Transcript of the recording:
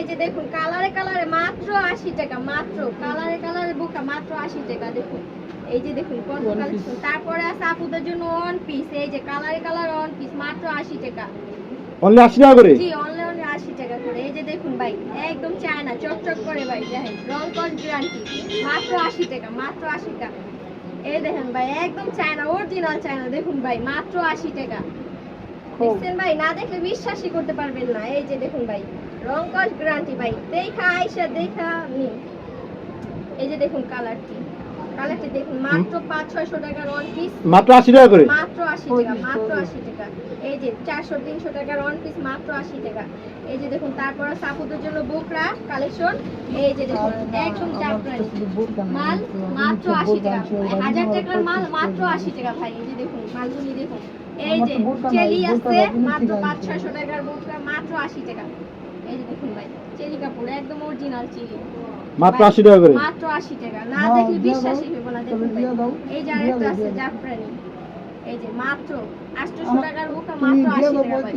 যে দেখুন কালারে কালারে মাত্র 80 টাকা, মাত্র কালারে কালারে বোরকা মাত্র 80 টাকা। দেখুন এই যে দেখুন কত কালেকশন। তারপরে আছে আপুদের জন্য ওয়ান পিস, এই যে কালারে কালার ওয়ান পিস মাত্র 80 টাকা। অনলি 80 টাকা করে? জি অনলি 80 টাকা করে। এই যে দেখুন ভাই একদম চায়না চকচক করে ভাই, দেখেন রং কস গ্যারান্টি মাত্র 80 টাকা, মাত্র 80 টাকা। এই দেখেন ভাই একদম চায়না অরিজিনাল চায়না, দেখুন ভাই মাত্র 80 টাকা। দেখছেন ভাই, না দেখলে বিশ্বাসই করতে পারবেন না। এই যে দেখুন ভাই রং কস গ্যারান্টি ভাই, দেখা আইসা দেখা নিন। এই যে দেখুন কালারটি দেখুন মাত্র 500-600 টাকার ওয়ান পিস, মাত্র 80 টাকা করে? মাত্র 80 টাকা, মাত্র 80 টাকা। এই যে 400-300 টাকার ওয়ান পিস মাত্র 80 টাকা। এই যে দেখুন তারপর সাপুদের জন্য বোকরা কালেকশন, এই যে দেখুন একদম জাফরানি মাল মাত্র 80 টাকা। 1000 টাকার মাল মাত্র 80 টাকা ভাই। এই যে দেখুন মালগুলি দেখুন, এই যে চেলি আছে মাত্র 500-600 টাকার বোকরা মাত্র 80 টাকা। এই যে দেখুন ভাই চেলি কাপড় একদম অরিজিনাল চেলি মাত্র 80 টাকা করে? মাত্র 80 টাকা, না দেখলে বিশ্বাসই হবে না। দেখুন ভাই এই যে আরেকটা আছে জাফরানি, এই যে মাত্র 800 টাকার বোরকা মাত্র 80 টাকা ভাই।